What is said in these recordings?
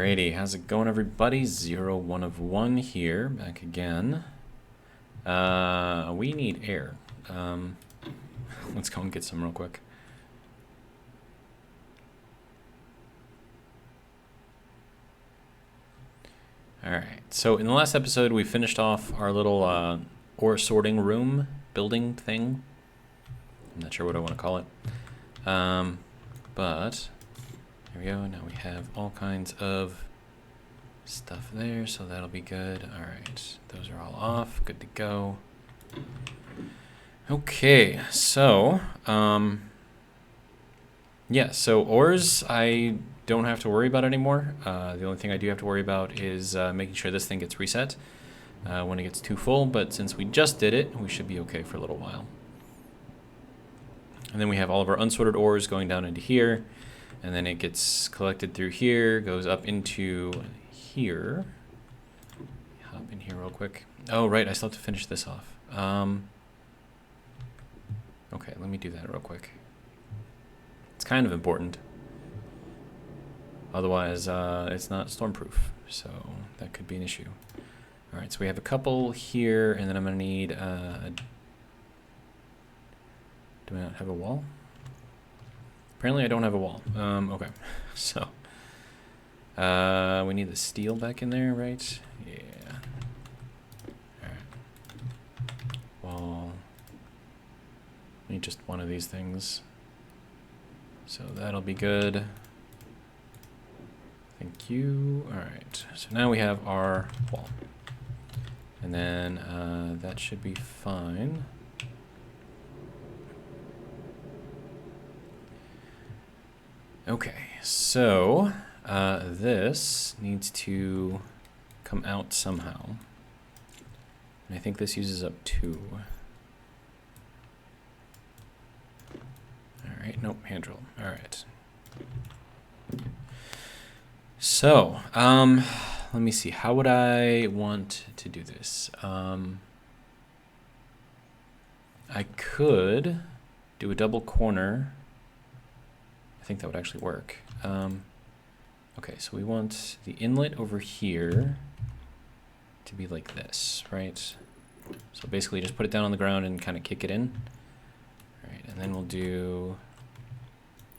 Alrighty, how's it going, everybody? 1 of 1 here, back again. We need air. Let's go and get some real quick. Alright, so in the last episode we finished off our little ore sorting room building thing. I'm not sure what I want to call it. But here we go. Now we have all kinds of stuff there, so that'll be good. All right, those are all off. Good to go. Okay, so yeah, so ores I don't have to worry about anymore. The only thing I do have to worry about is making sure this thing gets reset when it gets too full. But since we just did it, we should be okay for a little while. And then we have all of our unsorted ores going down into here. And then it gets collected through here, goes up into here. Hop in here real quick. Oh, right, I still have to finish this off. Okay, let me do that real quick. It's kind of important. Otherwise, it's not stormproof, so that could be an issue. All right, so we have a couple here, and then I'm gonna need, do I not have a wall? Apparently I don't have a wall. Okay, so we need the steel back in there, right? Yeah. All right. Wall. Need just one of these things. So that'll be good. Thank you. All right. So now we have our wall, and then that should be fine. Okay, so this needs to come out somehow. And I think this uses up 2. Alright, nope, hand drill. Alright. So, let me see. How would I want to do this? I could do a double corner. I think that would actually work. Okay, so we want the inlet over here to be like this, right? So basically just put it down on the ground and kind of kick it in. All right, and then we'll do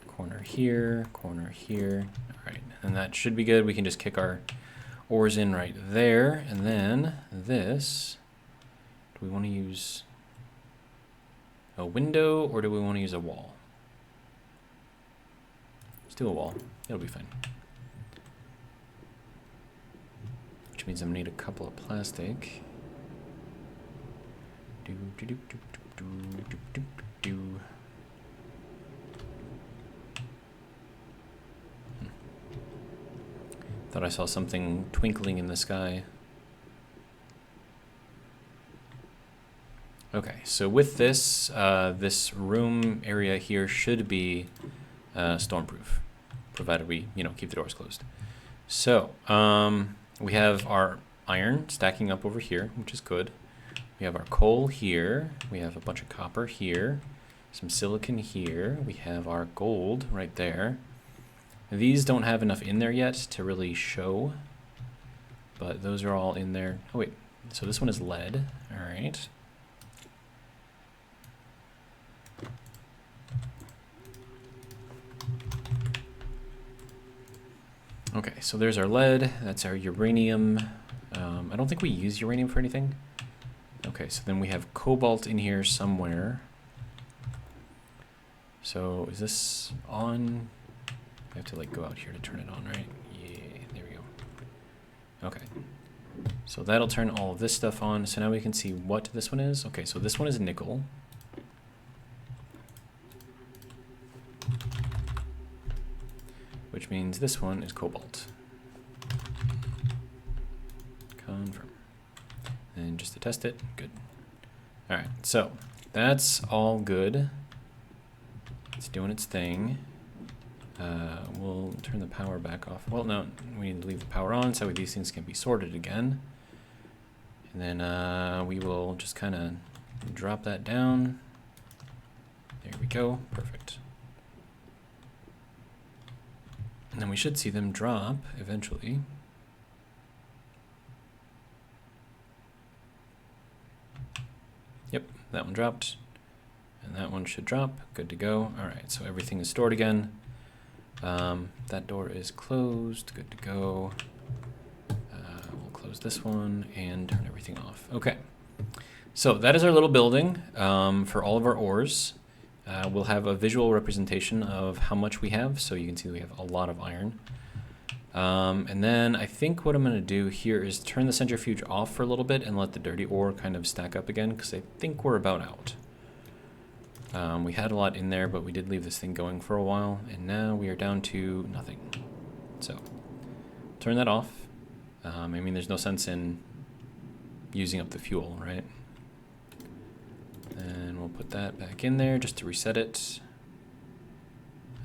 corner here, corner here. All right, and that should be good. We can just kick our ores in right there. And then this, do we want to use a window or do we want to use a wall? Do a wall. It'll be fine. Which means I'm gonna need a couple of plastic. Thought I saw something twinkling in the sky. Okay, so with this, this room area here should be stormproof, provided we, keep the doors closed. So, we have our iron stacking up over here, which is good. We have our coal here. We have a bunch of copper here. Some silicon here. We have our gold right there. These don't have enough in there yet to really show, but those are all in there. Oh, wait. So this one is lead. All right. Okay, so there's our lead, that's our uranium. I don't think we use uranium for anything. Okay, so then we have cobalt in here somewhere. So is this on? I have to like go out here to turn it on, right? Yeah, there we go. Okay, so that'll turn all of this stuff on. So now we can see what this one is. Okay, so this one is nickel. Which means this one is cobalt. Confirm. And just to test it, good. All right, so that's all good. It's doing its thing. We'll turn the power back off. Well, no, we need to leave the power on so these things can be sorted again. And then we will just kind of drop that down. There we go, perfect. And then we should see them drop eventually. Yep, that one dropped. And that one should drop. Good to go. All right, so everything is stored again. That door is closed. Good to go. We'll close this one and turn everything off. Okay. So that is our little building for all of our ores. We'll have a visual representation of how much we have, so you can see we have a lot of iron. And then I think what I'm going to do here is turn the centrifuge off for a little bit and let the dirty ore kind of stack up again, because I think we're about out. We had a lot in there, but we did leave this thing going for a while, and now we are down to nothing. So turn that off. I mean, there's no sense in using up the fuel, right? And we'll put that back in there just to reset it.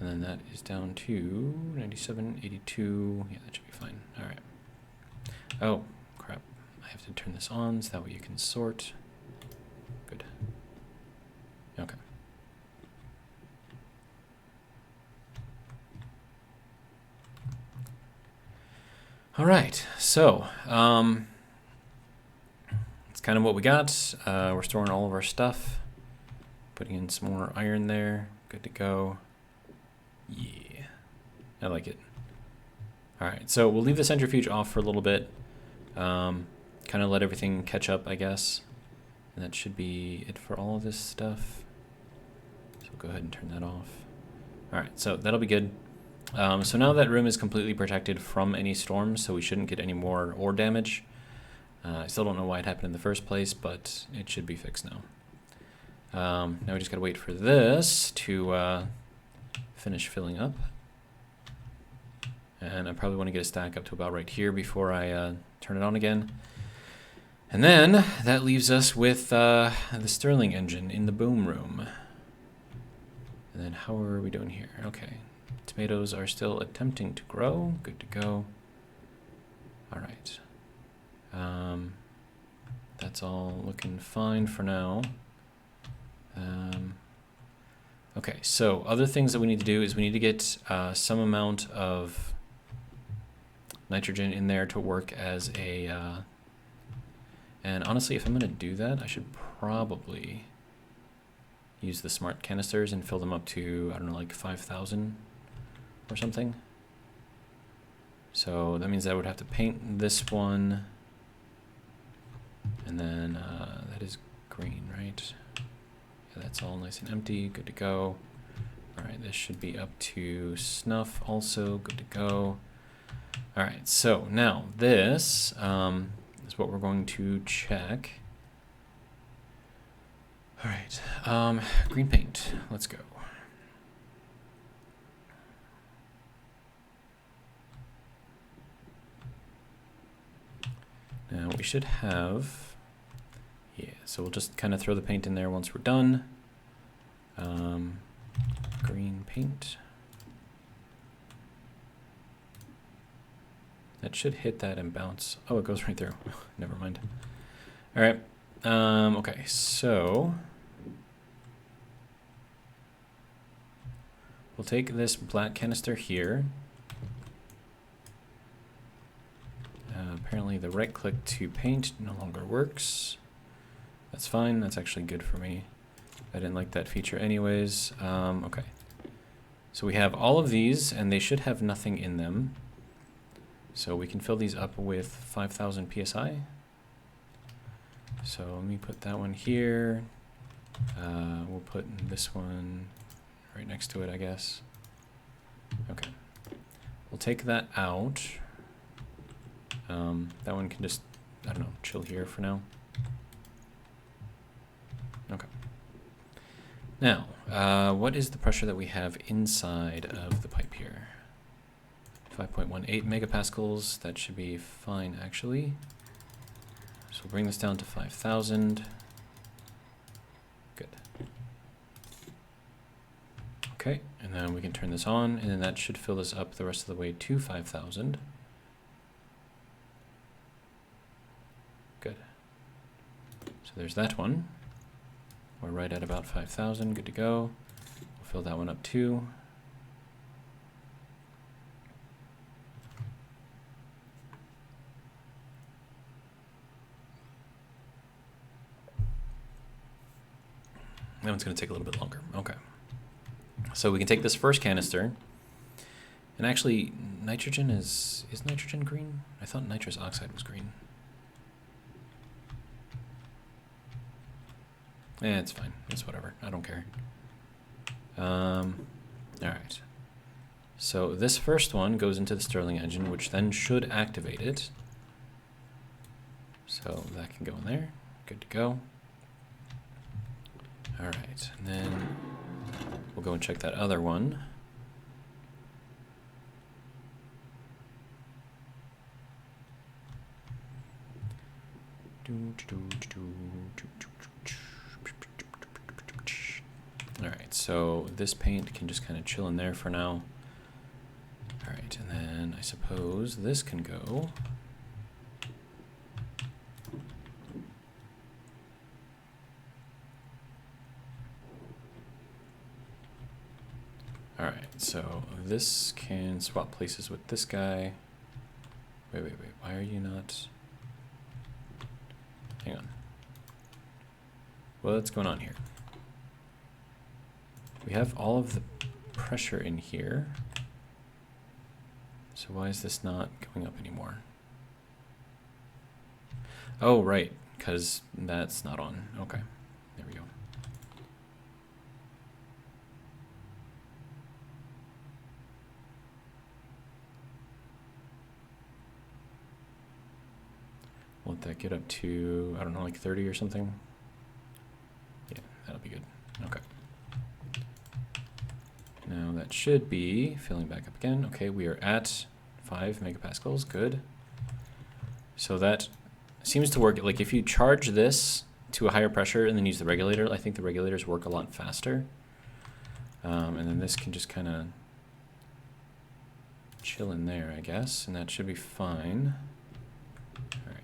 And then that is down to 97, 82. Yeah, that should be fine. All right. Oh, crap. I have to turn this on so that way you can sort. Good. Okay. All right. So, it's kind of what we got. We're storing all of our stuff. Putting in some more iron there. Good to go. Yeah, I like it. All right, so we'll leave the centrifuge off for a little bit. Kind of let everything catch up, I guess. And that should be it for all of this stuff. So go ahead and turn that off. All right, so that'll be good. So now that room is completely protected from any storms, so we shouldn't get any more ore damage. I still don't know why it happened in the first place, but it should be fixed now. Now we just gotta wait for this to finish filling up. And I probably want to get a stack up to about right here before I turn it on again. And then that leaves us with the Stirling engine in the boom room. And then how are we doing here? Okay. Tomatoes are still attempting to grow. Good to go. All right. That's all looking fine for now. Okay, so other things that we need to do is we need to get some amount of nitrogen in there to work as a... and honestly, if I'm going to do that, I should probably use the smart canisters and fill them up to, I don't know, like 5,000 or something. So that means I would have to paint this one. And then that is green, right? Yeah, that's all nice and empty. Good to go. All right, this should be up to snuff also. Good to go. All right, so now this is what we're going to check. All right, green paint. Let's go. Now we should have, yeah, so we'll just kind of throw the paint in there once we're done. Green paint. That should hit that and bounce. Oh, it goes right through. Never mind. All right. Okay, so we'll take this black canister here. Apparently the right click to paint no longer works. That's fine. That's actually good for me. I didn't like that feature anyways. Okay. So we have all of these, and they should have nothing in them. So we can fill these up with 5,000 PSI. So let me put that one here. We'll put this one right next to it, I guess. Okay. We'll take that out. That one can just, I don't know, chill here for now. Okay. Now, what is the pressure that we have inside of the pipe here? 5.18 megapascals. That should be fine, actually. So we'll bring this down to 5,000. Good. Okay, and then we can turn this on, and then that should fill this up the rest of the way to 5,000. Good. So there's that one. We're right at about 5,000. Good to go. We'll fill that one up too. That one's going to take a little bit longer. Okay. So we can take this first canister. And actually, nitrogen is nitrogen green? I thought nitrous oxide was green. It's fine. It's whatever. I don't care. All right. So this first one goes into the Stirling engine, which then should activate it. So that can go in there. Good to go. All right, and then we'll go and check that other one. All right, so this paint can just kind of chill in there for now. All right, and then I suppose this can go. All right, so this can swap places with this guy. Wait, why are you not? Hang on. What's going on here? We have all of the pressure in here. So why is this not going up anymore? Oh, right, because that's not on. Okay, there we go. Let that get up to, I don't know, like 30 or something. Yeah, that'll be good. Okay. Now that should be filling back up again. Okay, we are at 5 megapascals. Good. So that seems to work. Like if you charge this to a higher pressure and then use the regulator, I think the regulators work a lot faster. And then this can just kind of chill in there, I guess, and that should be fine. All right.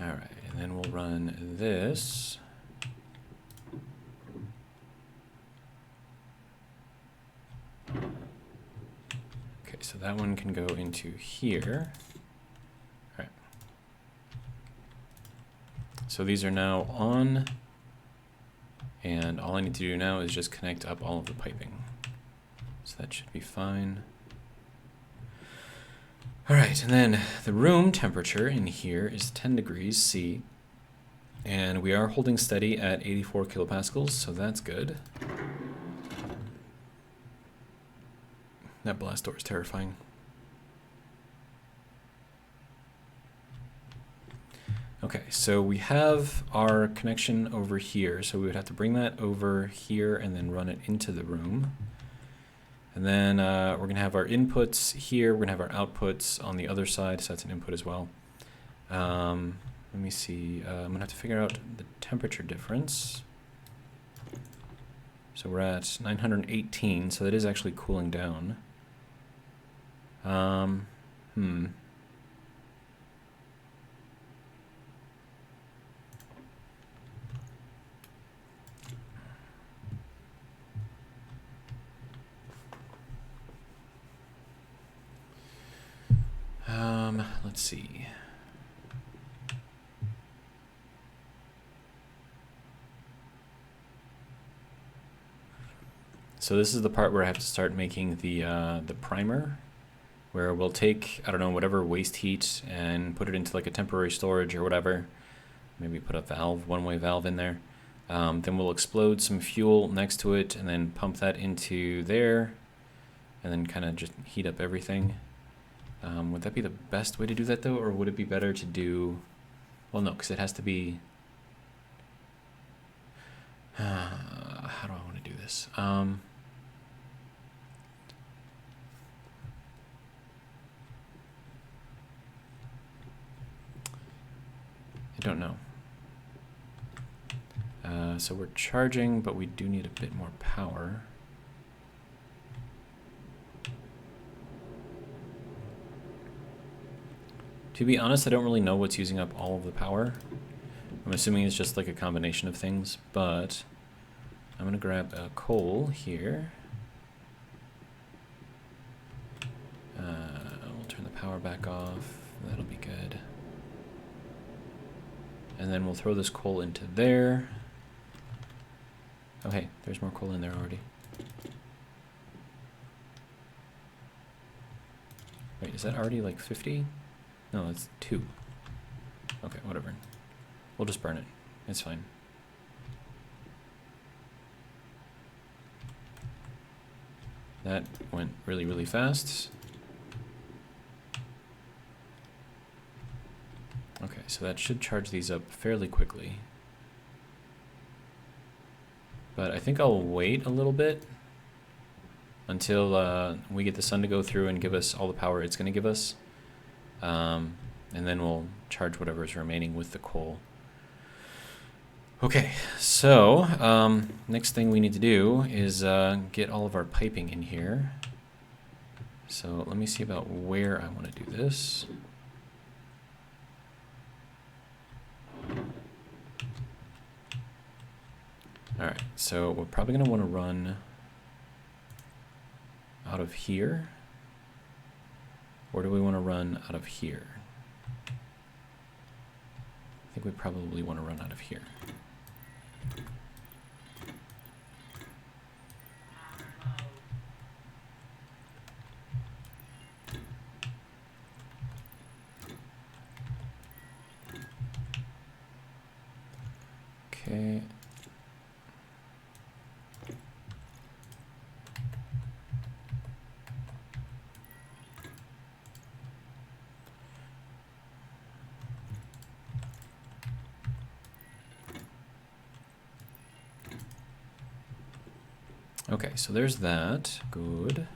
All right, and then we'll run this. Okay, so that one can go into here. All right. So these are now on, and all I need to do now is just connect up all of the piping. So that should be fine. All right, and then the room temperature in here is 10 degrees C, and we are holding steady at 84 kilopascals, so that's good. That blast door is terrifying. Okay, so we have our connection over here, so we would have to bring that over here and then run it into the room. And then we're going to have our inputs here. We're going to have our outputs on the other side, so that's an input as well. Let me see. I'm going to have to figure out the temperature difference. So we're at 918, so that is actually cooling down. Let's see. So this is the part where I have to start making the primer, where we'll take, I don't know, whatever waste heat and put it into like a temporary storage or whatever. Maybe put a valve, one-way valve in there. Then we'll explode some fuel next to it and then pump that into there and then kind of just heat up everything. Would that be the best way to do that though, or would it be better to do, well no, because it has to be, how do I want to do this? I don't know. So we're charging, but we do need a bit more power. To be honest, I don't really know what's using up all of the power. I'm assuming it's just like a combination of things, but I'm going to grab a coal here. We'll turn the power back off. That'll be good. And then we'll throw this coal into there. Oh hey, there's more coal in there already. Wait, is that already like 50? No, it's 2. Okay, whatever. We'll just burn it. It's fine. That went really, really fast. Okay, so that should charge these up fairly quickly. But I think I'll wait a little bit until we get the sun to go through and give us all the power it's going to give us. And then we'll charge whatever is remaining with the coal. Okay, so next thing we need to do is get all of our piping in here. So let me see about where I want to do this. Alright, so we're probably going to want to run out of here. Or do we want to run out of here? I think we probably want to run out of here. Okay. Okay, so there's that. Good.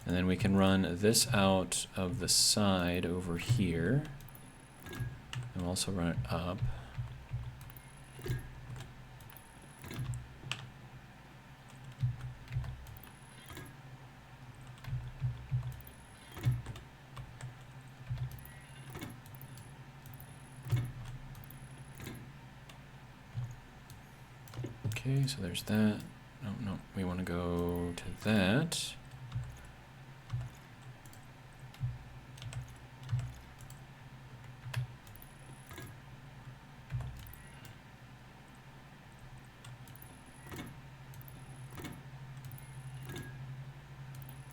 And then we can run this out of the side over here. And we'll also run it up. Okay, so there's that. No, we want to go to that.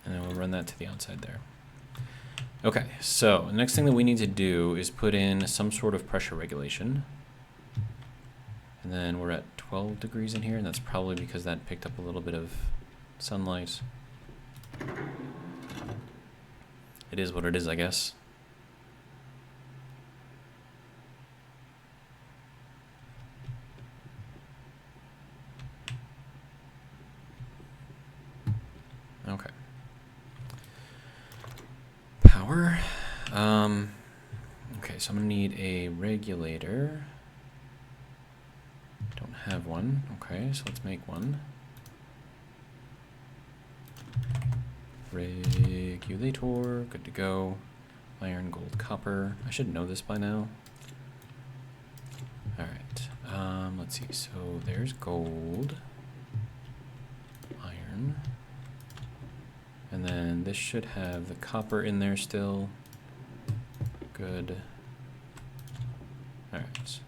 And then we'll run that to the outside there. Okay, so the next thing that we need to do is put in some sort of pressure regulation. And then we're at 12 degrees in here, and that's probably because that picked up a little bit of sunlight. It is what it is, I guess. Okay. Power. Okay, so I'm gonna need a regulator. Don't have one. Okay, so let's make one. Regulator, good to go. Iron, gold, copper. I should know this by now. Alright, let's see. So there's gold. Iron. And then this should have the copper in there still. Good. Alright.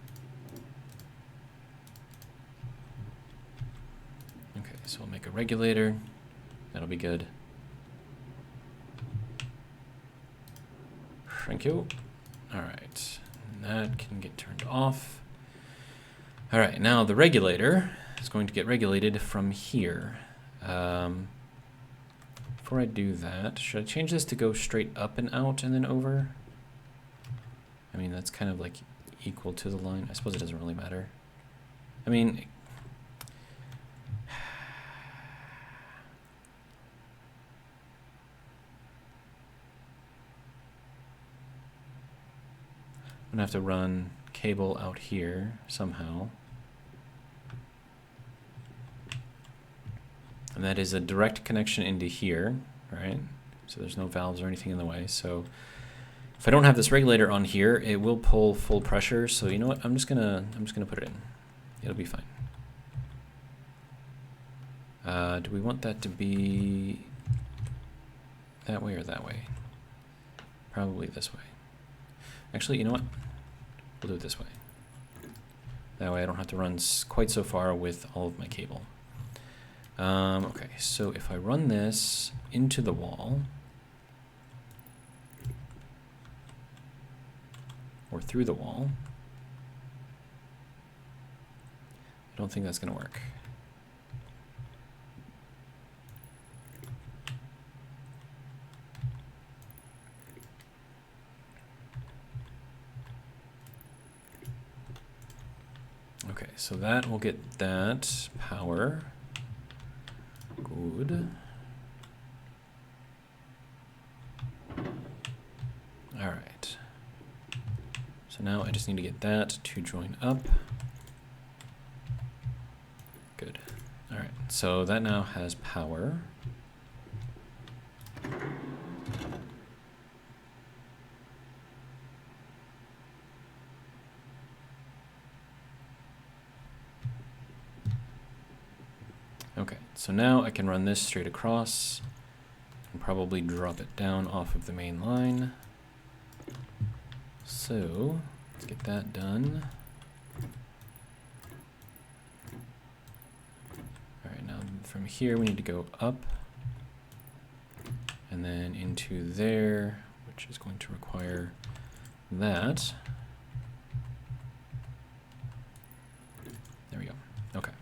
Okay, so we'll make a regulator. That'll be good. Thank you. Alright, that can get turned off. Alright, now the regulator is going to get regulated from here. Before I do that, should I change this to go straight up and out and then over? I mean, that's kind of like equal to the line. I suppose it doesn't really matter. I mean, I'm gonna have to run cable out here somehow. And that is a direct connection into here, right? So there's no valves or anything in the way. So if I don't have this regulator on here, it will pull full pressure. So you know what? I'm just gonna put it in. It'll be fine. Do we want that to be that way or that way? probably this way. Actually, you know what? We'll do it this way. That way I don't have to run quite so far with all of my cable. Okay, so if I run this into the wall, or through the wall, I don't think that's going to work. Okay, so that will get that power. Good. All right. So now I just need to get that to join up. Good. All right, so that now has power. Okay, so now I can run this straight across and probably drop it down off of the main line. So let's get that done. All right, now from here we need to go up and then into there, which is going to require that. There we go. Okay.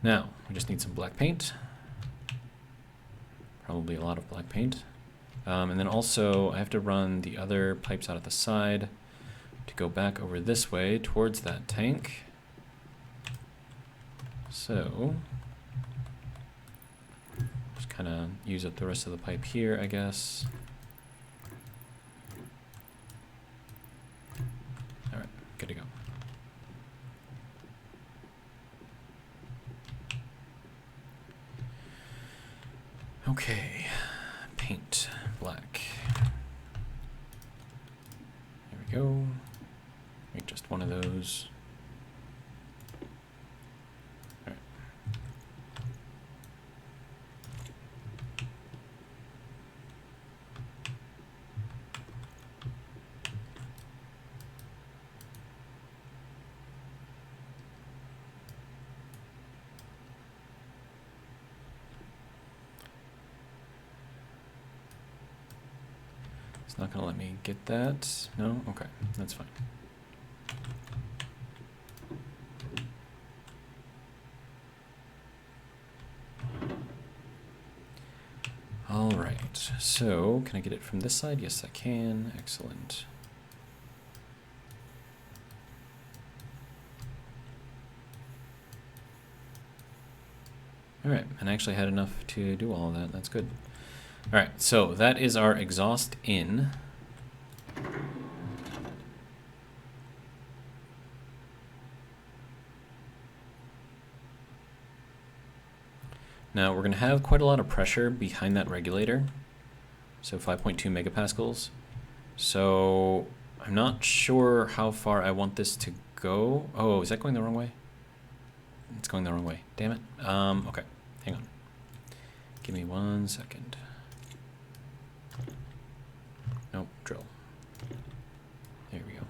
Now, we just need some black paint. Probably a lot of black paint. And then also, I have to run the other pipes out at the side to go back over this way towards that tank. So, just kind of use up the rest of the pipe here, I guess. All right, good to go. Okay, paint black. There we go. Make just one of those. All right. It's not going to let me get that. No? Okay, that's fine. All right, so can I get it from this side? Yes, I can. Excellent. All right, and I actually had enough to do all of that. That's good. All right, so that is our exhaust in. Now we're going to have quite a lot of pressure behind that regulator, so 5.2 megapascals. So I'm not sure how far I want this to go. Oh, is that going the wrong way? It's going the wrong way. Damn it. Okay, hang on. Give me 1 second. Nope, drill. There we go.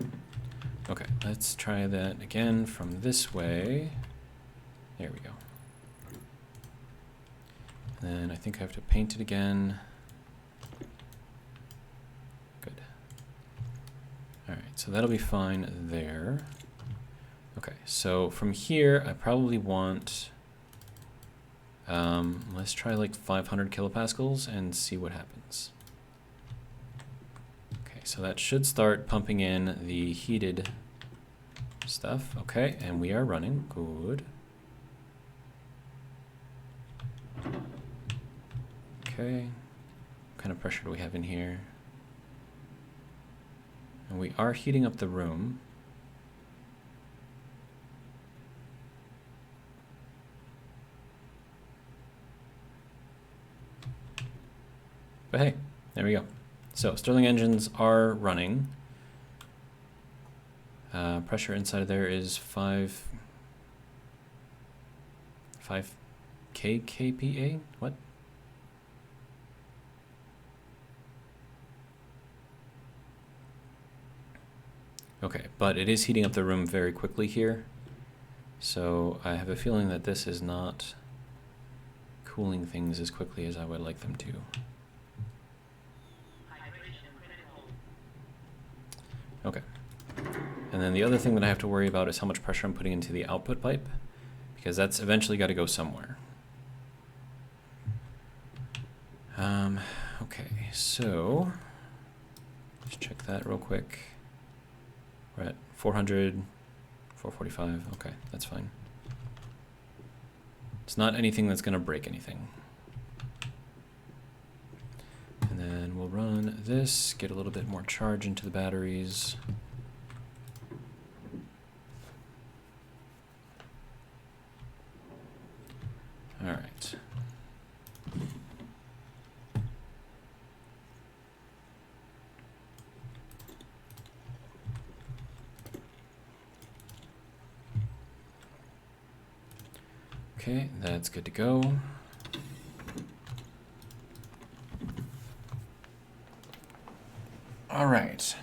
Okay, let's try that again from this way. There we go. And then I think I have to paint it again. Good. All right, so that'll be fine there. Okay, so from here, I probably want, let's try like 500 kilopascals and see what happens. Okay, so that should start pumping in the heated stuff. Okay, and we are running. Good. Okay, what kind of pressure do we have in here? And we are heating up the room. But hey, there we go. So Stirling engines are running. Pressure inside of there is 5 kPa? What? Okay, but it is heating up the room very quickly here. So I have a feeling that this is not cooling things as quickly as I would like them to. Okay. And then the other thing that I have to worry about is how much pressure I'm putting into the output pipe, because that's eventually got to go somewhere. Okay, so let's check that real quick. We're at 400, 445. Okay, that's fine. It's not anything that's going to break anything. And then we'll run this, get a little bit more charge into the batteries. All right. Okay, that's good to go. All right.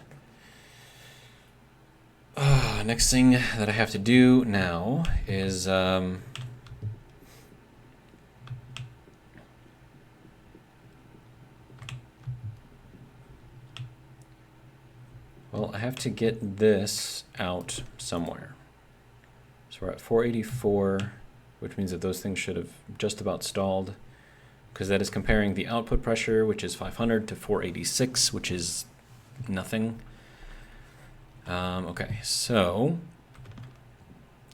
Next thing that I have to do now is well, I have to get this out somewhere. So we're at 484, which means that those things should have just about stalled, because that is comparing the output pressure, which is 500, to 486, which is nothing. Okay, so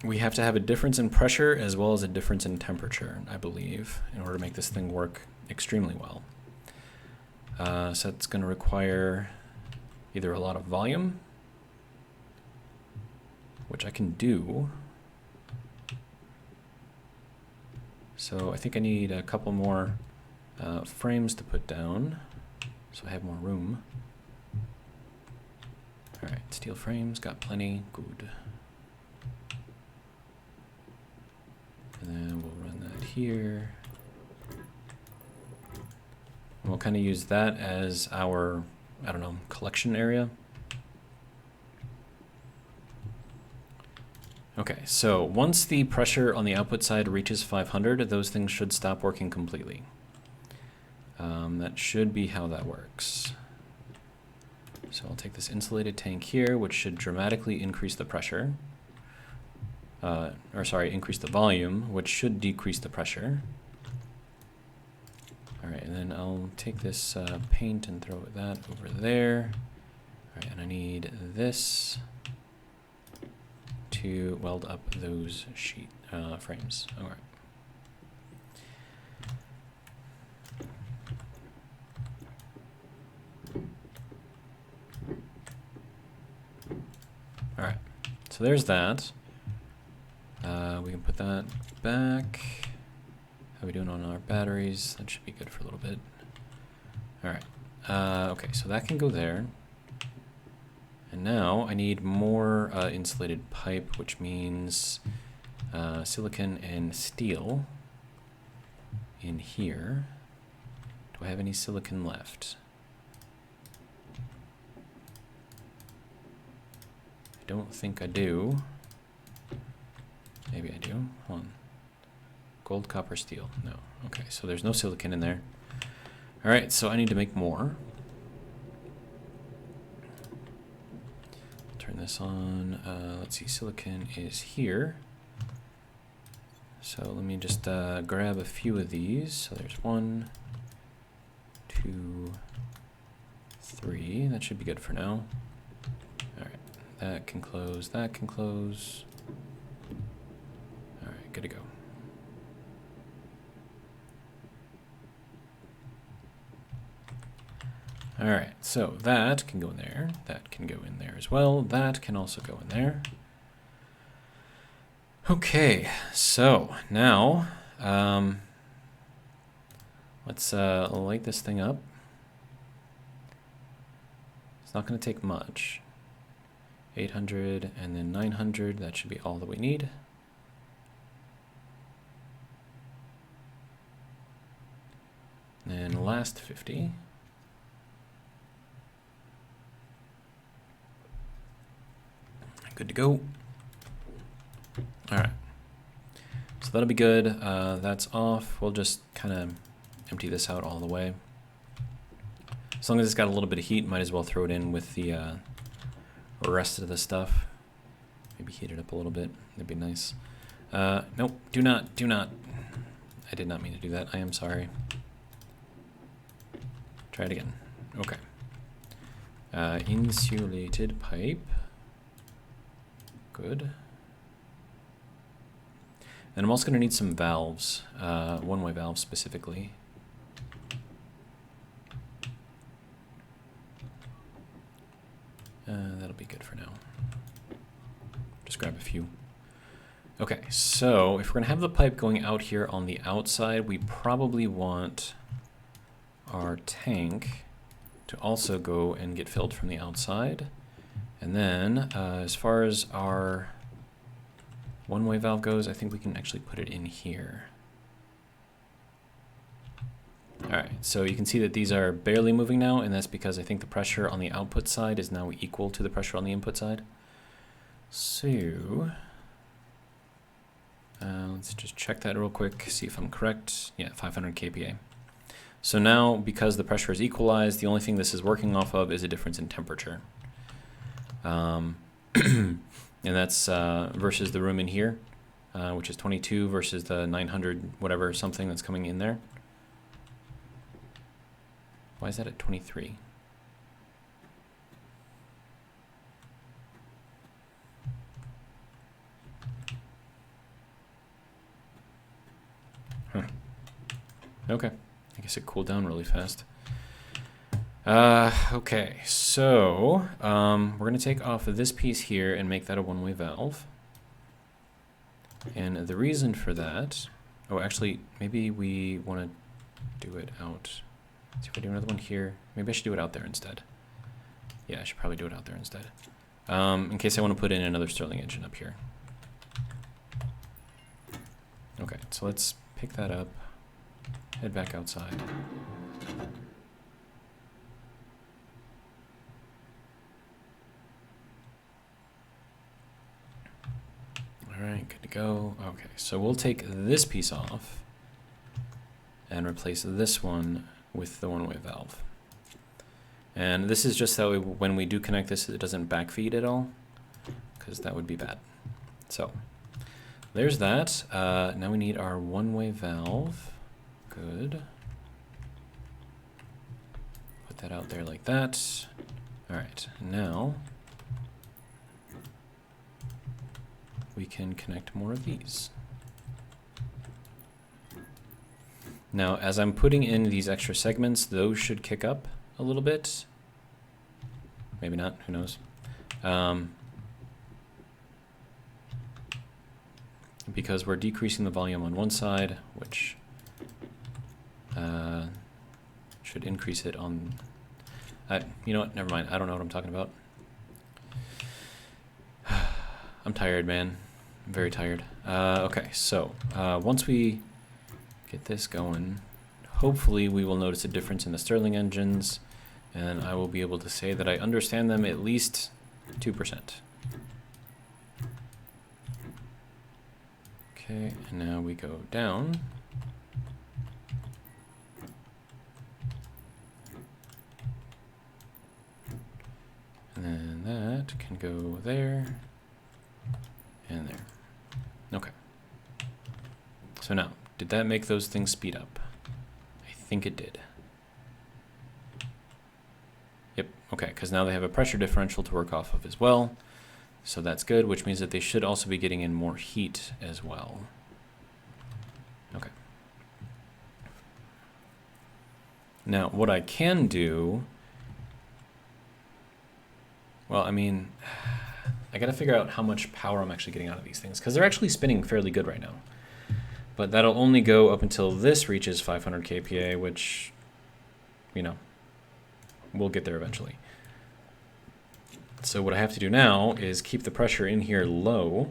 we have to have a difference in pressure as well as a difference in temperature, I believe, in order to make this thing work extremely well. So it's going to require either a lot of volume, which I can do. So I think I need a couple more frames to put down, so I have more room. All right, steel frames, got plenty, good. And then we'll run that here. And we'll kind of use that as our, I don't know, collection area. Okay, so once the pressure on the output side reaches 500, those things should stop working completely. That should be how that works. So I'll take this insulated tank here, which should dramatically increase the pressure. Increase the volume, which should decrease the pressure. All right, and then I'll take this paint and throw that over there. All right, and I need this to weld up those sheet frames. All right. All right, so there's that. We can put that back. How are we doing on our batteries? That should be good for a little bit. All right. Okay, so that can go there. And now I need more insulated pipe, which means silicon and steel in here. Do I have any silicon left? I don't think I do. Maybe I do. Hold on. Gold, copper, steel. No. Okay, so there's no silicon in there. All right, so I need to make more. Turn this on. Let's see, silicon is here. So let me just grab a few of these. So there's 1, 2, 3. That should be good for now. All right, that can close. That can close. All right, good to go. All right, so that can go in there. That can go in there as well. That can also go in there. Okay, so now let's light this thing up. It's not going to take much. 800 and then 900, that should be all that we need. And last 50. . Good to go. All right. So that'll be good. That's off. We'll just kind of empty this out all the way. As long as it's got a little bit of heat, might as well throw it in with the rest of the stuff. Maybe heat it up a little bit. That'd be nice. Nope. Do not. I did not mean to do that. I am sorry. Try it again. Okay. Insulated pipe. Good. And I'm also going to need some valves, one-way valves specifically. That'll be good for now. Just grab a few. Okay, so if we're going to have the pipe going out here on the outside, we probably want our tank to also go and get filled from the outside. And then, as far as our one-way valve goes, I think we can actually put it in here. Alright, so you can see that these are barely moving now, and that's because I think the pressure on the output side is now equal to the pressure on the input side. So, let's just check that real quick, see if I'm correct. Yeah, 500 kPa. So now, because the pressure is equalized, the only thing this is working off of is a difference in temperature. And that's versus the room in here, which is 22 versus the 900 whatever something that's coming in there. Why is that at 23? Huh. Okay. I guess it cooled down really fast. Okay, so we're going to take off of this piece here and make that a one-way valve. And the reason for that... Oh, actually, maybe we want to do it out... See if I do another one here. Maybe I should do it out there instead. Yeah, I should probably do it out there instead. In case I want to put in another Stirling engine up here. Okay, so let's pick that up. Head back outside. Alright, good to go. Okay, so we'll take this piece off and replace this one with the one-way valve. And this is just so when we do connect this, it doesn't backfeed at all, because that would be bad. So, there's that. Now we need our one-way valve. Good. Put that out there like that. Alright, now we can connect more of these. Now, as I'm putting in these extra segments, those should kick up a little bit. Maybe not, who knows. Because we're decreasing the volume on one side, which should increase it on... you know what, never mind, I don't know what I'm talking about. I'm tired, man. I'm very tired. Okay, so once we get this going, hopefully we will notice a difference in the Stirling engines, and I will be able to say that I understand them at least 2%. Okay, and now we go down. And then that can go there and there. Okay. So now, did that make those things speed up? I think it did. Yep, okay, because now they have a pressure differential to work off of as well. So that's good, which means that they should also be getting in more heat as well. Okay. Now, what I can do... Well, I mean, I gotta figure out how much power I'm actually getting out of these things, because they're actually spinning fairly good right now. But that'll only go up until this reaches 500 kPa, which, you know, we'll get there eventually. So what I have to do now is keep the pressure in here low.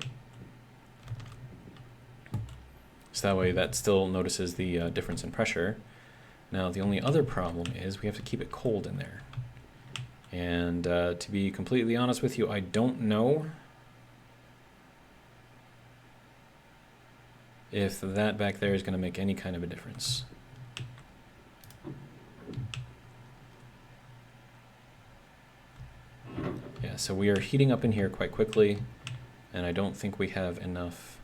So that way that still notices the difference in pressure. Now the only other problem is we have to keep it cold in there. And to be completely honest with you, I don't know if that back there is going to make any kind of a difference. Yeah, so we are heating up in here quite quickly, and I don't think we have enough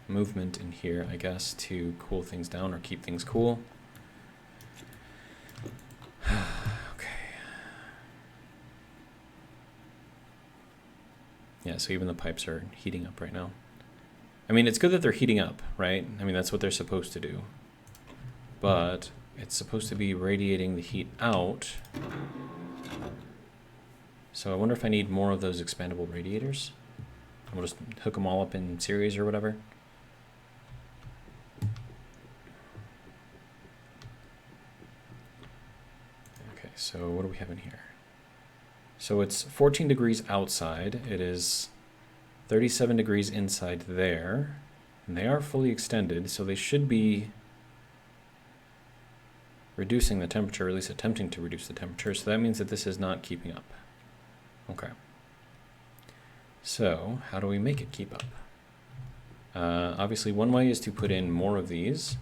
movement in here, I guess, to cool things down or keep things cool. Okay. Yeah, so even the pipes are heating up right now. I mean, it's good that they're heating up, right? I mean, that's what they're supposed to do. But it's supposed to be radiating the heat out. So I wonder if I need more of those expandable radiators. We'll just hook them all up in series or whatever. Okay, so what do we have in here? So it's 14 degrees outside. It is 37 degrees inside there. And they are fully extended, so they should be reducing the temperature, or at least attempting to reduce the temperature. So that means that this is not keeping up. Okay. So how do we make it keep up? Obviously, one way is to put in more of these.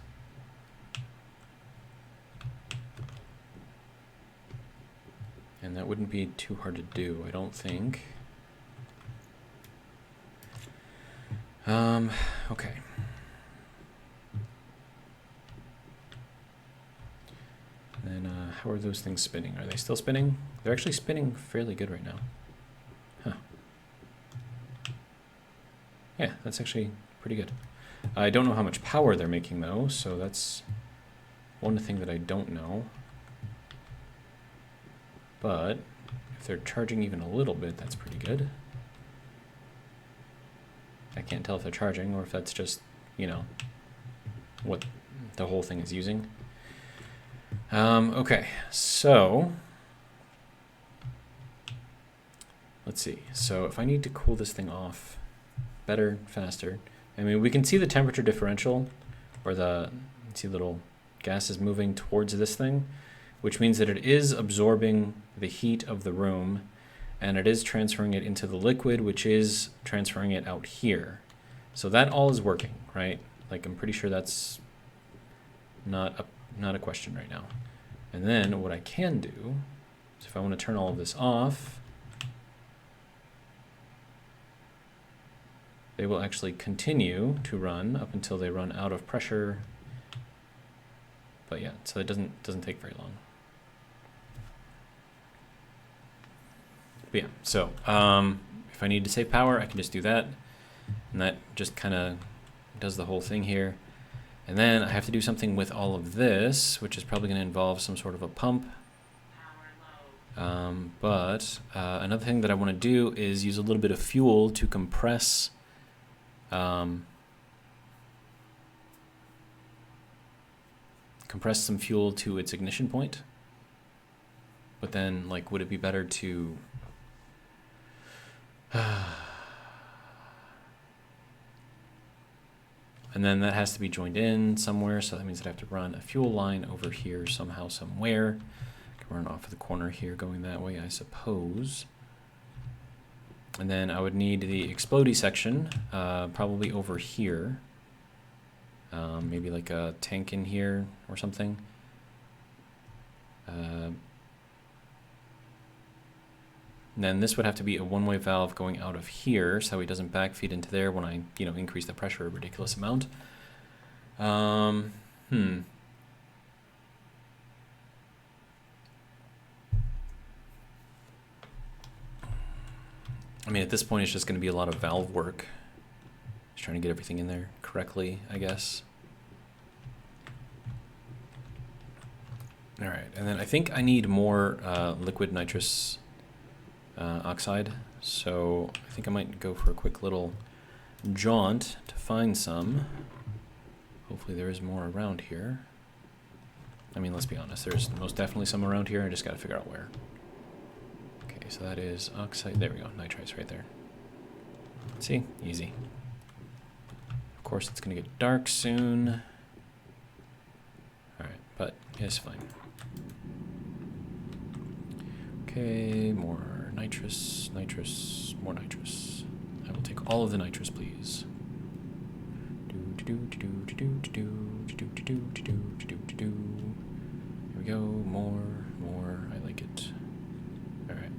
And that wouldn't be too hard to do, I don't think. Okay. And then how are those things spinning? Are they still spinning? They're actually spinning fairly good right now. Huh. Yeah, that's actually pretty good. I don't know how much power they're making though, so that's one thing that I don't know. But if they're charging even a little bit, that's pretty good. I can't tell if they're charging or if that's just, you know, what the whole thing is using. Okay, so let's see. So if I need to cool this thing off better, faster, I mean, we can see the temperature differential, or the, see little gases moving towards this thing, which means that it is absorbing the heat of the room, and it is transferring it into the liquid, which is transferring it out here. So that all is working, right? Like, I'm pretty sure that's not a question right now. And then what I can do is, if I want to turn all of this off, they will actually continue to run up until they run out of pressure. But yeah, so it doesn't take very long. But yeah, so if I need to save power, I can just do that. And that just kind of does the whole thing here. And then I have to do something with all of this, which is probably going to involve some sort of a pump. But another thing that I want to do is use a little bit of fuel to compress compress some fuel to its ignition point. But then, like, would it be better to and then that has to be joined in somewhere, so that means I'd have to run a fuel line over here somehow, somewhere. I can run off of the corner here going that way, I suppose. And then I would need the explodey section, probably over here. Maybe like a tank in here or something. And then this would have to be a one-way valve going out of here, so it doesn't backfeed into there when I, you know, increase the pressure a ridiculous amount. I mean, at this point, it's just going to be a lot of valve work. Just trying to get everything in there correctly, I guess. All right, and then I think I need more liquid nitrous oxide, so I think I might go for a quick little jaunt to find some. Hopefully there is more around here. I mean, let's be honest, there's most definitely some around here. I just got to figure out where. Okay, so that is oxide. There we go, nitrites right there. See, easy. Of course, it's going to get dark soon. All right, but it's fine. Okay, more nitrous, nitrous, more nitrous. I will take all of the nitrous, please. we go. More. I like it. All right.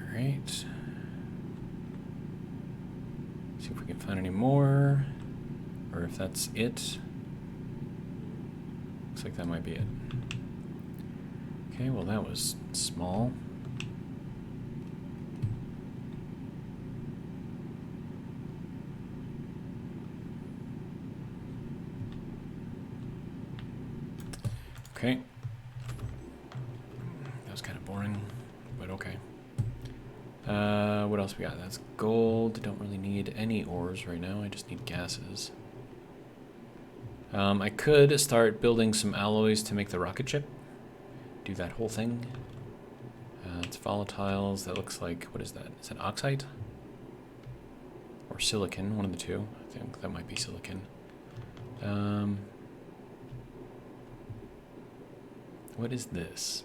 All right. See if we can find any more, or if that's it. Looks like that might be it. Okay, well that was small. Okay. That was kind of boring, but okay. What else we got? That's gold. Don't really need any ores right now. I just need gases. I could start building some alloys to make the rocket ship. Do that whole thing. It's volatiles. That looks like, what is that? Is that oxide? Or silicon, one of the two. I think that might be silicon. What is this?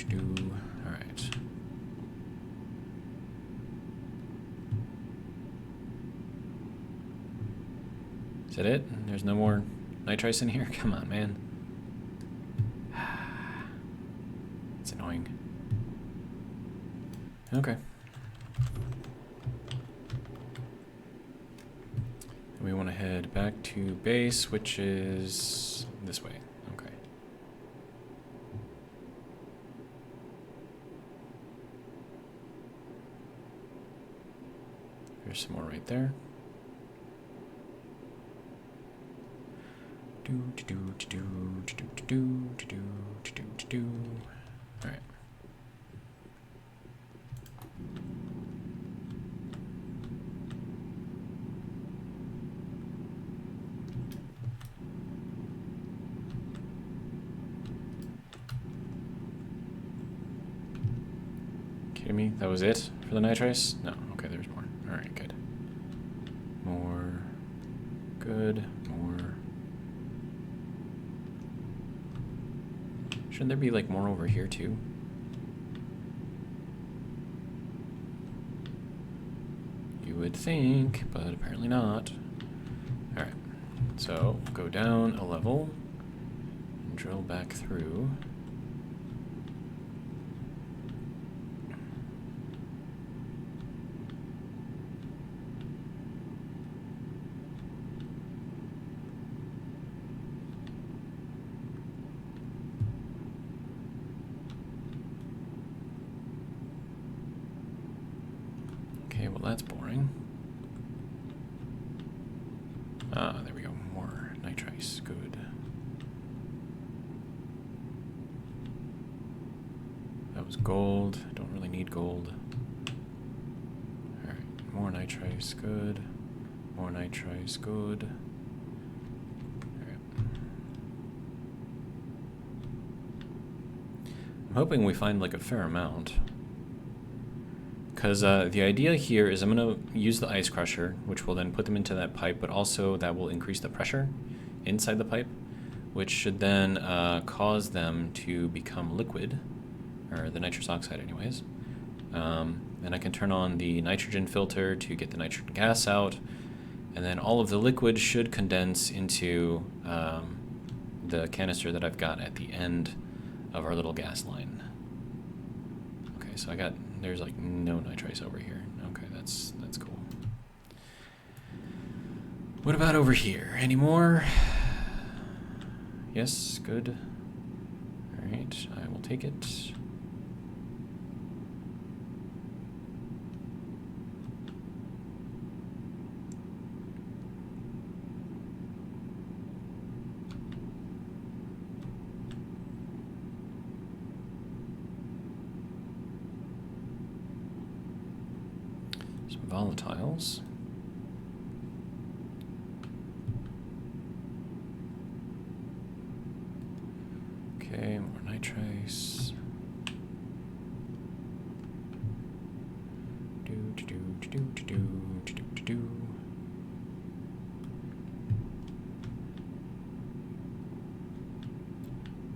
All right. Is that it? There's no more nitrice in here? Come on, man. It's annoying. Okay. We want to head back to base, which is this way. Okay. There's some more right there. All right. Kidding me? That was it for the nitrice? No. Okay, there's more. All right, good. More. Good. More. Shouldn't there be like more over here too? You would think, but apparently not. All right, so go down a level and drill back through. Okay, well that's boring. Ah, there we go, more nitrice, good. That was gold, don't really need gold. Alright, more nitrice, good. More nitrice, good. Alright. I'm hoping we find like a fair amount. Because the idea here is I'm going to use the ice crusher, which will then put them into that pipe, but also that will increase the pressure inside the pipe, which should then cause them to become liquid, or the nitrous oxide anyways. Then I can turn on the nitrogen filter to get the nitrogen gas out, and then all of the liquid should condense into the canister that I've got at the end of our little gas line. Okay, so there's like no nitrice over here. Okay, that's cool. What about over here? Any more? Yes, good. All right, I will take it. volatiles. Okay, more nitrice.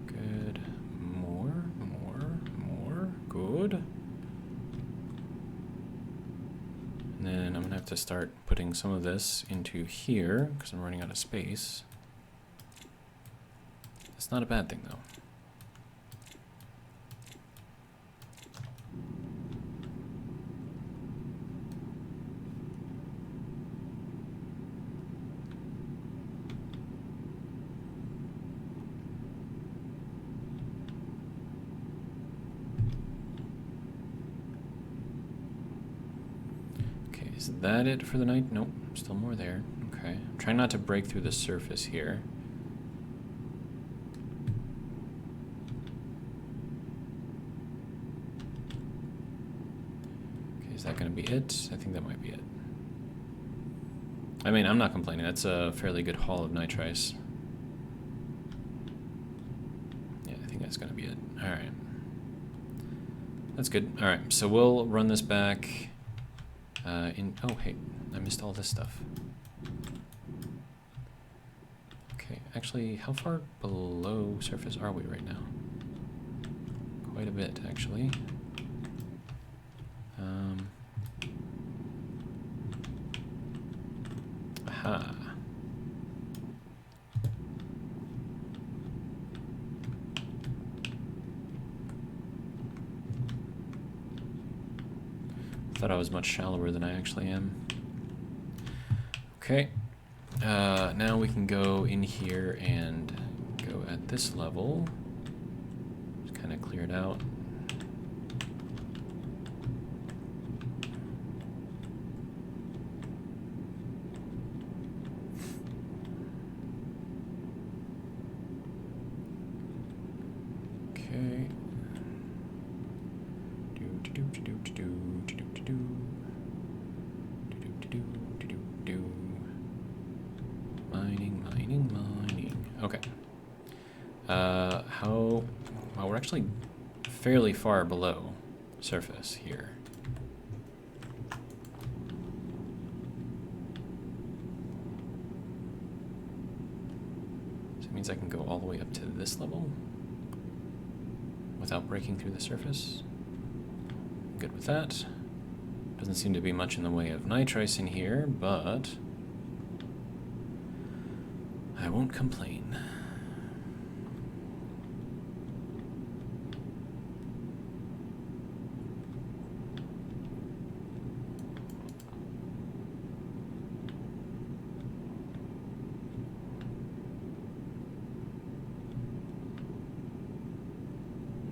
Good. More. Good. And then I'm gonna have to start putting some of this into here because I'm running out of space. It's not a bad thing though. Is that it for the night? Nope, still more there. Okay, I'm trying not to break through the surface here. Okay, is that going to be it? I think that might be it. I mean, I'm not complaining. That's a fairly good haul of nitrice. Yeah, I think that's going to be it. All right. That's good. All right, so we'll run this back. Oh, hey, I missed all this stuff. Okay, actually, how far below surface are we right now? Quite a bit, actually. Aha. Thought I was much shallower than I actually am. Okay, now we can go in here and go at this level. Just kind of clear it out. Okay. Mining. Okay. Well, we're actually fairly far below surface here. So it means I can go all the way up to this level without breaking through the surface. Good with that. Doesn't seem to be much in the way of nitrice in here, but I won't complain.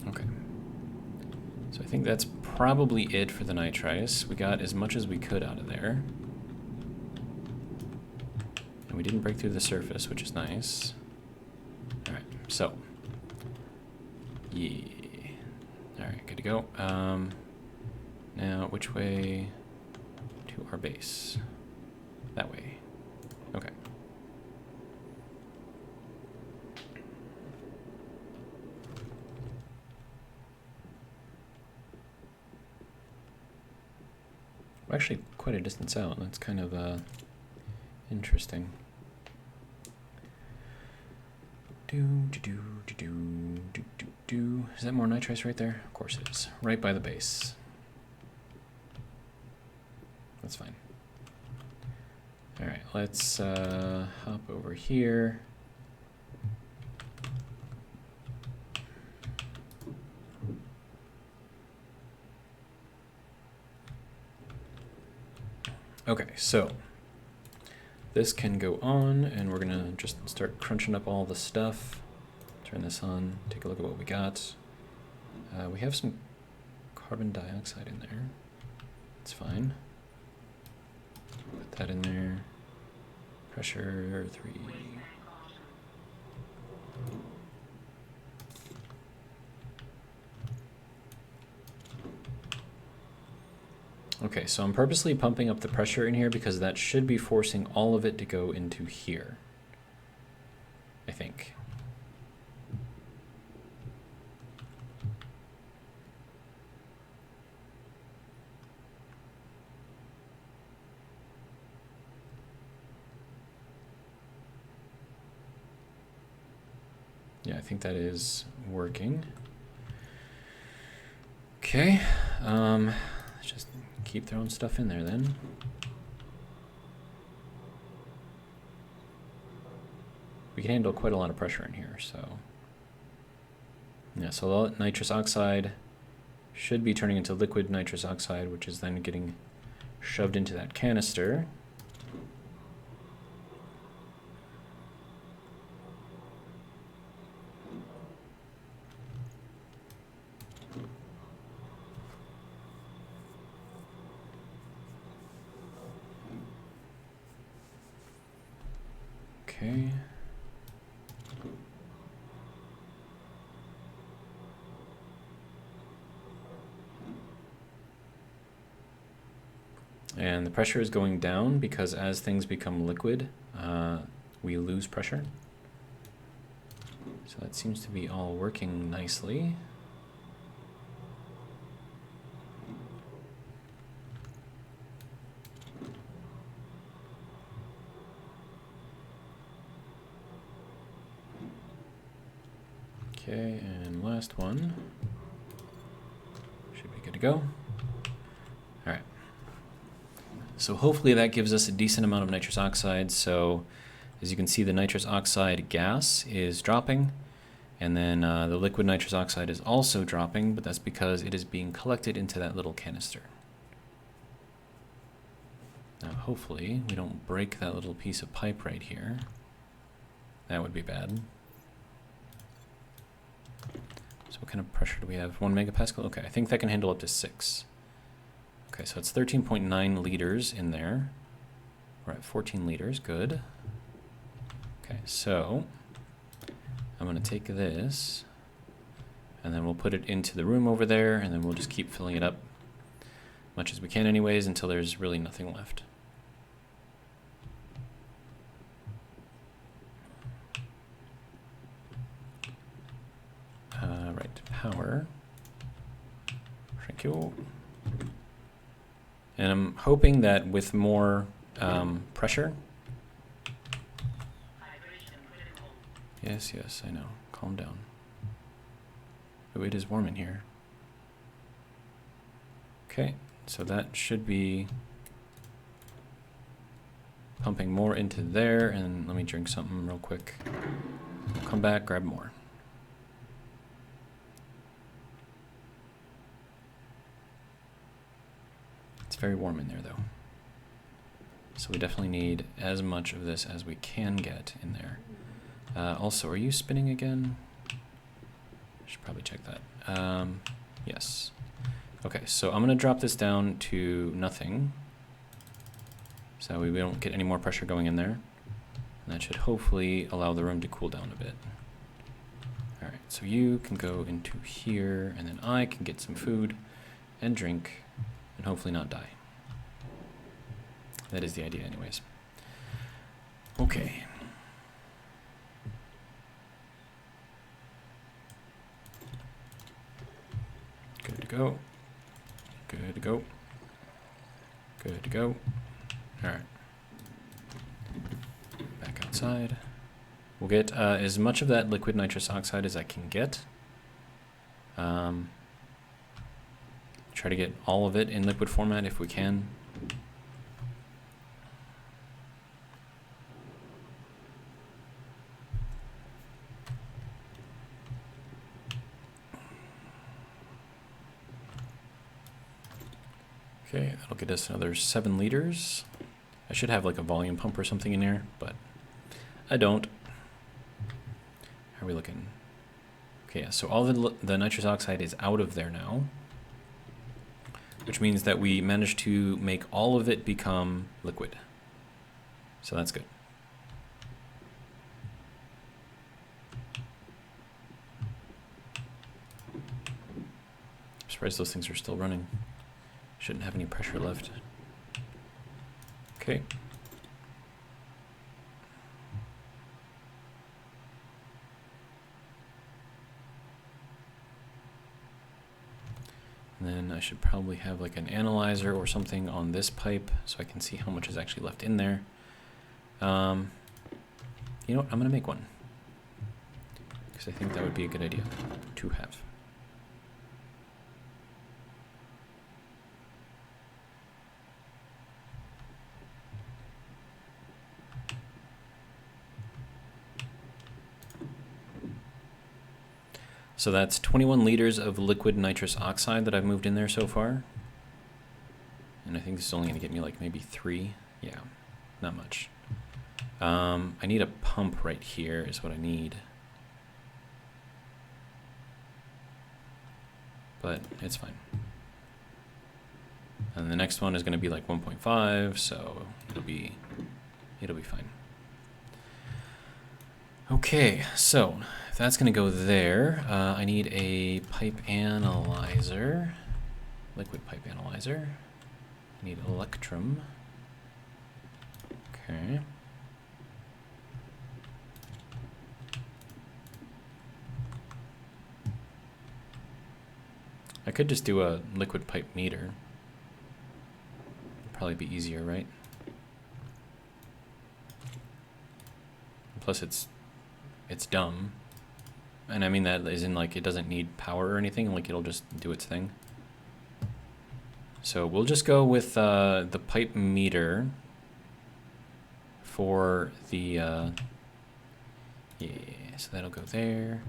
Okay. So I think that's probably it for the nitrice. We got as much as we could out of there. And we didn't break through the surface, which is nice. All right, so. Yeah. All right, good to go. Now, which way to our base? That way. Okay. We're actually quite a distance out. That's kind of interesting. Is that more nitrice right there? Of course it is. Right by the base. That's fine. All right, let's hop over here. Okay, so this can go on, and we're gonna just start crunching up all the stuff. Turn this on, take a look at what we got. We have some carbon dioxide in there. It's fine. Put that in there. Pressure 3. Okay, so I'm purposely pumping up the pressure in here because that should be forcing all of it to go into here, I think. Yeah, I think that is working. Okay, let's just keep throwing stuff in there then. We can handle quite a lot of pressure in here, so. Yeah, so the nitrous oxide should be turning into liquid nitrous oxide, which is then getting shoved into that canister. Okay. And the pressure is going down because as things become liquid, we lose pressure. So that seems to be all working nicely. Okay, and last one. Should be good to go. All right. So hopefully that gives us a decent amount of nitrous oxide. So as you can see, the nitrous oxide gas is dropping, and then the liquid nitrous oxide is also dropping, but that's because it is being collected into that little canister. Now hopefully we don't break that little piece of pipe right here. That would be bad. So what kind of pressure do we have? 1 megapascal? Okay, I think that can handle up to 6. Okay, so it's 13.9 liters in there. We're at 14 liters, good. Okay, so I'm gonna take this and then we'll put it into the room over there, and then we'll just keep filling it up much as we can anyways until there's really nothing left. Right, power. Thank you. And I'm hoping that with more pressure. Yes, yes, I know. Calm down. Oh, it is warm in here. Okay, so that should be pumping more into there, and let me drink something real quick. I'll come back, grab more. It's very warm in there though. So we definitely need as much of this as we can get in there. Also, are you spinning again? I should probably check that. Yes. Okay, so I'm gonna drop this down to nothing. So we don't get any more pressure going in there. And that should hopefully allow the room to cool down a bit. All right, so you can go into here, and then I can get some food and drink and hopefully not die. That is the idea anyways. Okay. Good to go. Good to go. Good to go. All right. Back outside. We'll get as much of that liquid nitrous oxide as I can get. Try to get all of it in liquid format if we can. Okay, that'll get us another 7 liters. I should have like a volume pump or something in here, but I don't. How are we looking? Okay, yeah, so all the nitrous oxide is out of there now, which means that we managed to make all of it become liquid. So that's good. I'm surprised those things are still running. Shouldn't have any pressure left. Okay. And then I should probably have like an analyzer or something on this pipe so I can see how much is actually left in there. You know what? I'm going to make one. Because I think that would be a good idea to have. So that's 21 liters of liquid nitrous oxide that I've moved in there so far. And I think this is only going to get me like maybe 3. Yeah, not much. I need a pump right here is what I need. But it's fine. And the next one is going to be like 1.5, so it'll be fine. Okay, so if that's going to go there, I need a pipe analyzer, liquid pipe analyzer. I need electrum. Okay. I could just do a liquid pipe meter. Probably be easier, right? Plus it's dumb. And I mean that as in like it doesn't need power or anything, like it'll just do its thing. So we'll just go with the pipe meter for the, yeah, so that'll go there.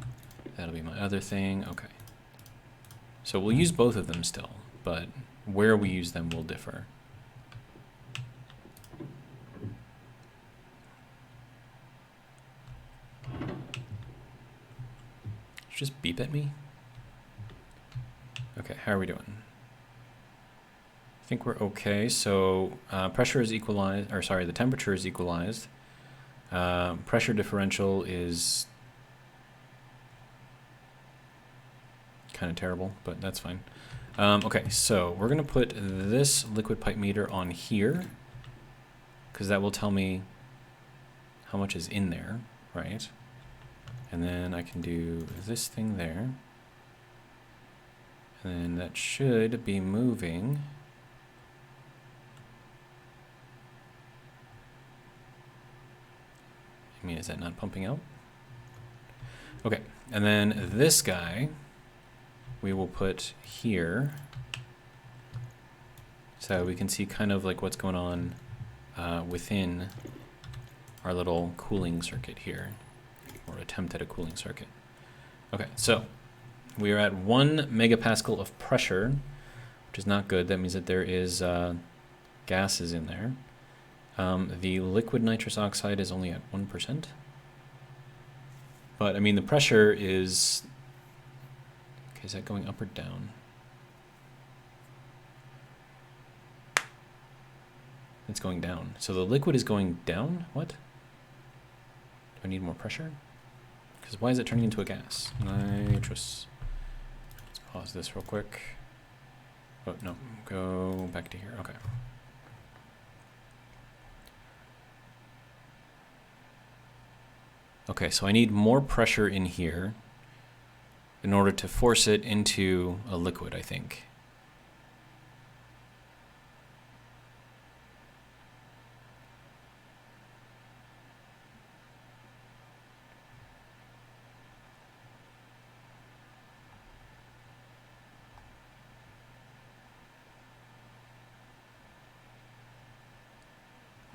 That'll be my other thing, okay. So we'll use both of them still, but where we use them will differ. Just beep at me? Okay, how are we doing? I think we're okay. So pressure is equalized, or sorry, the temperature is equalized. Pressure differential is kind of terrible, but that's fine. Okay, so we're gonna put this liquid pipe meter on here because that will tell me how much is in there, right? And then I can do this thing there. And then that should be moving. I mean, is that not pumping out? Okay, and then this guy we will put here so we can see kind of like what's going on within our little cooling circuit here, or attempt at a cooling circuit. Okay, so we are at 1 megapascal of pressure, which is not good. That means that there is gases in there. The liquid nitrous oxide is only at 1%. But I mean, the pressure is, okay, is that going up or down? It's going down. So the liquid is going down? What? Do I need more pressure? Because why is it turning into a gas? Nitrous. Let's pause this real quick. Oh, no, go back to here, okay. Okay, so I need more pressure in here in order to force it into a liquid, I think.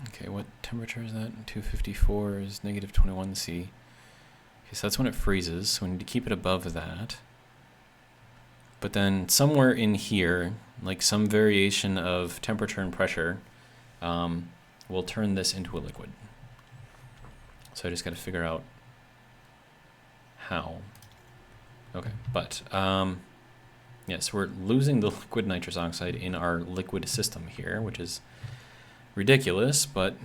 Okay, what temperature is that? 254 is negative 21 C. Okay, so that's when it freezes, so we need to keep it above that. But then somewhere in here, like some variation of temperature and pressure, will turn this into a liquid. So I just got to figure out how. Okay, but yes, we're losing the liquid nitrous oxide in our liquid system here, which is ridiculous, but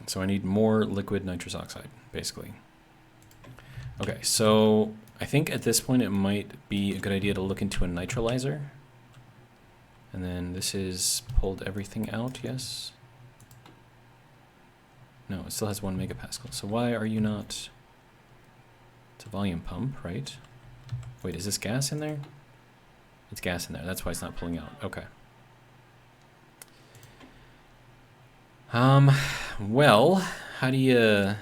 So I need more liquid nitrous oxide, basically. Okay, so I think at this point it might be a good idea to look into a nitrolyzer. And then this is pulled everything out, yes? No, it still has 1 megapascal. So why are you not... It's a volume pump, right? Wait, is this gas in there? It's gas in there, that's why it's not pulling out. Okay. Well, how do you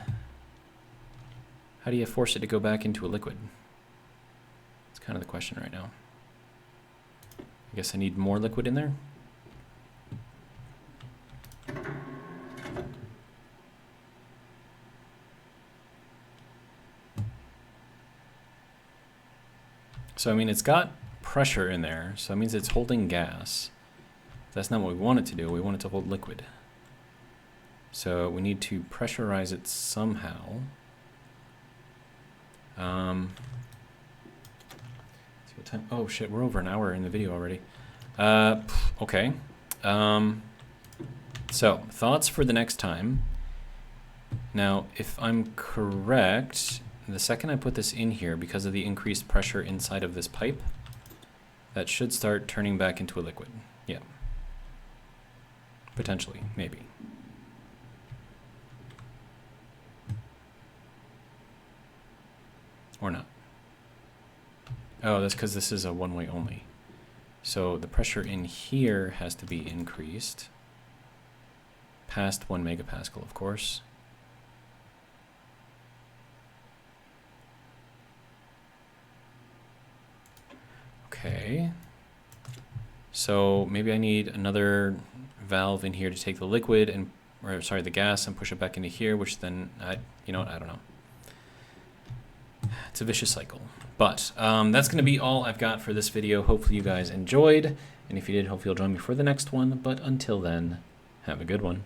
force it to go back into a liquid? It's kind of the question right now. I guess I need more liquid in there. So, I mean, it's got pressure in there, so that means it's holding gas. That's not what we want it to do. We want it to hold liquid. So we need to pressurize it somehow. See what time? Oh shit, we're over an hour in the video already. Okay. So thoughts for the next time. Now, if I'm correct, the second I put this in here, because of the increased pressure inside of this pipe, that should start turning back into a liquid. Yeah. Potentially, maybe. Or not. Oh, that's because this is a one-way only. So the pressure in here has to be increased. Past 1 megapascal, of course. Okay. So maybe I need another valve in here to take the liquid and, or sorry, the gas and push it back into here, which then, you know what, I don't know. It's a vicious cycle. But that's going to be all I've got for this video. Hopefully you guys enjoyed. And if you did, hopefully you'll join me for the next one. But until then, have a good one.